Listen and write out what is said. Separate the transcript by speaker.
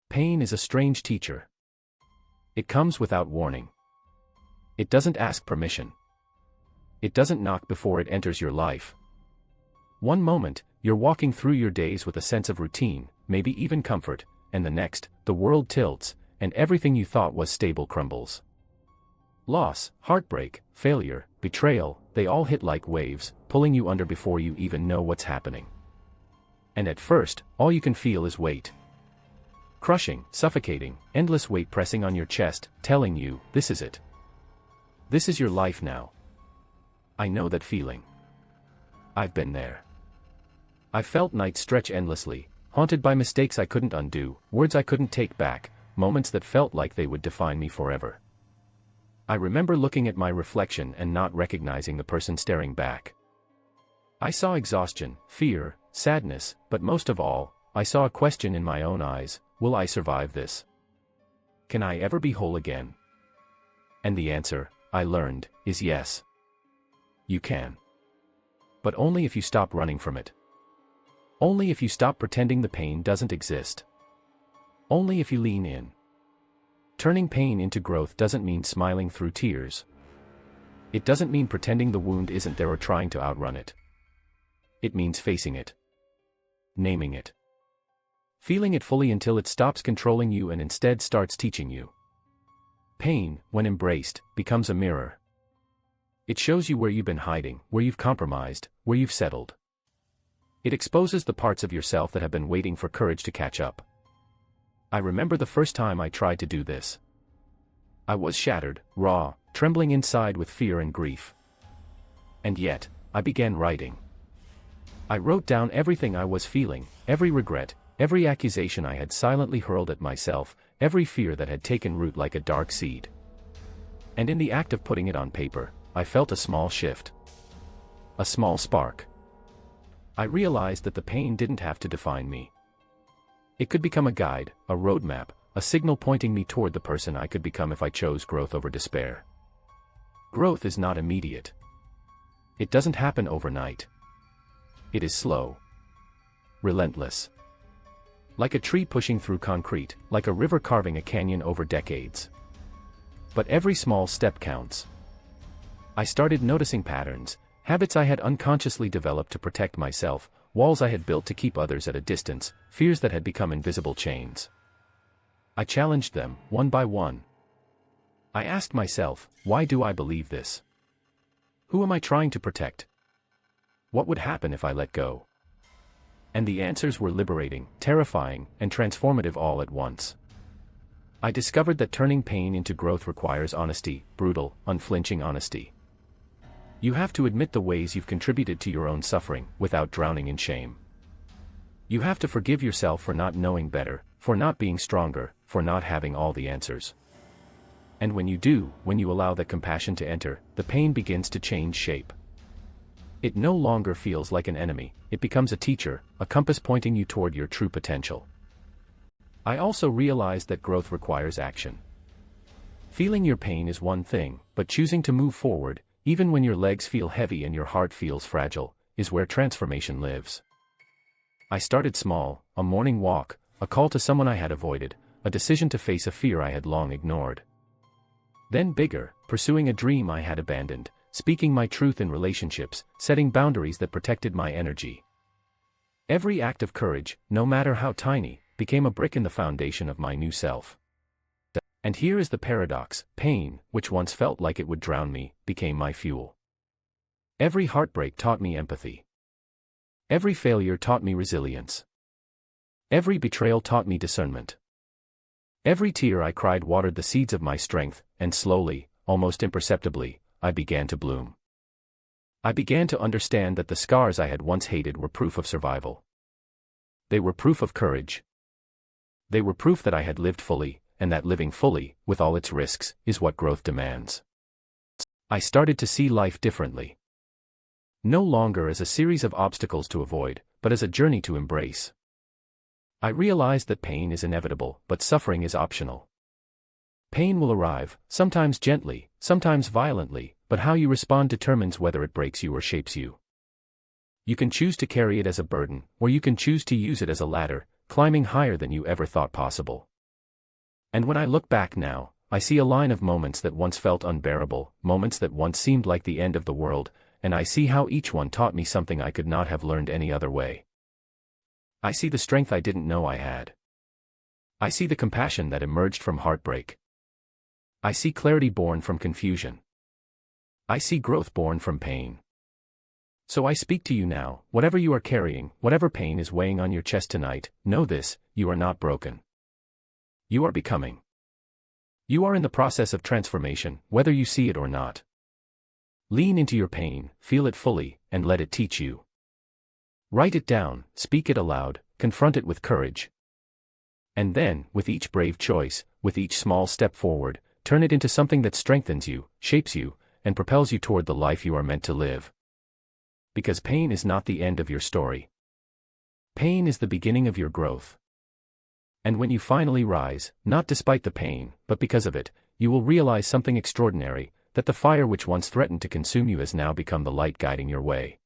Speaker 1: Pain is a strange teacher. It comes without warning. It doesn't ask permission. It doesn't knock before it enters your life. One moment, you're walking through your days with a sense of routine, maybe even comfort, and the next, the world tilts, and everything you thought was stable crumbles. Loss, heartbreak, failure, betrayal, they all hit like waves, pulling you under before you even know what's happening. And at first, all you can feel is weight. Crushing, suffocating, endless weight pressing on your chest, telling you, this is it. This is your life now. I know that feeling. I've been there. I felt nights stretch endlessly, haunted by mistakes I couldn't undo, words I couldn't take back, moments that felt like they would define me forever. I remember looking at my reflection and not recognizing the person staring back. I saw exhaustion, fear, sadness, but most of all, I saw a question in my own eyes: will I survive this? Can I ever be whole again? And the answer, I learned, is yes. You can. But only if you stop running from it. Only if you stop pretending the pain doesn't exist. Only if you lean in. Turning pain into growth doesn't mean smiling through tears. It doesn't mean pretending the wound isn't there or trying to outrun it. It means facing it. Naming it. Feeling it fully until it stops controlling you and instead starts teaching you. Pain, when embraced, becomes a mirror. It shows you where you've been hiding, where you've compromised, where you've settled. It exposes the parts of yourself that have been waiting for courage to catch up. I remember the first time I tried to do this. I was shattered, raw, trembling inside with fear and grief. And yet, I began writing. I wrote down everything I was feeling, every regret, every accusation I had silently hurled at myself, every fear that had taken root like a dark seed. And in the act of putting it on paper, I felt a small shift. A small spark. I realized that the pain didn't have to define me. It could become a guide, a roadmap, a signal pointing me toward the person I could become if I chose growth over despair. Growth is not immediate. It doesn't happen overnight. It is slow. Relentless. Like a tree pushing through concrete, like a river carving a canyon over decades. But every small step counts. I started noticing patterns, habits I had unconsciously developed to protect myself, walls I had built to keep others at a distance, fears that had become invisible chains. I challenged them, one by one. I asked myself, why do I believe this? Who am I trying to protect? What would happen if I let go? And the answers were liberating, terrifying, and transformative all at once. I discovered that turning pain into growth requires honesty, brutal, unflinching honesty. You have to admit the ways you've contributed to your own suffering, without drowning in shame. You have to forgive yourself for not knowing better, for not being stronger, for not having all the answers. And when you do, when you allow that compassion to enter, the pain begins to change shape. It no longer feels like an enemy, it becomes a teacher, a compass pointing you toward your true potential. I also realized that growth requires action. Feeling your pain is one thing, but choosing to move forward, even when your legs feel heavy and your heart feels fragile, is where transformation lives. I started small, a morning walk, a call to someone I had avoided, a decision to face a fear I had long ignored. Then bigger, pursuing a dream I had abandoned, speaking my truth in relationships, setting boundaries that protected my energy. Every act of courage, no matter how tiny, became a brick in the foundation of my new self. And here is the paradox: pain, which once felt like it would drown me, became my fuel. Every heartbreak taught me empathy. Every failure taught me resilience. Every betrayal taught me discernment. Every tear I cried watered the seeds of my strength, and slowly, almost imperceptibly, I began to bloom. I began to understand that the scars I had once hated were proof of survival. They were proof of courage. They were proof that I had lived fully, and that living fully, with all its risks, is what growth demands. I started to see life differently. No longer as a series of obstacles to avoid, but as a journey to embrace. I realized that pain is inevitable, but suffering is optional. Pain will arrive, sometimes gently, sometimes violently, but how you respond determines whether it breaks you or shapes you. You can choose to carry it as a burden, or you can choose to use it as a ladder, climbing higher than you ever thought possible. And when I look back now, I see a line of moments that once felt unbearable, moments that once seemed like the end of the world, and I see how each one taught me something I could not have learned any other way. I see the strength I didn't know I had. I see the compassion that emerged from heartbreak. I see clarity born from confusion. I see growth born from pain. So I speak to you now, whatever you are carrying, whatever pain is weighing on your chest tonight, know this: you are not broken. You are becoming. You are in the process of transformation, whether you see it or not. Lean into your pain, feel it fully, and let it teach you. Write it down, speak it aloud, confront it with courage. And then, with each brave choice, with each small step forward, turn it into something that strengthens you, shapes you, and propels you toward the life you are meant to live. Because pain is not the end of your story. Pain is the beginning of your growth. And when you finally rise, not despite the pain, but because of it, you will realize something extraordinary, that the fire which once threatened to consume you has now become the light guiding your way.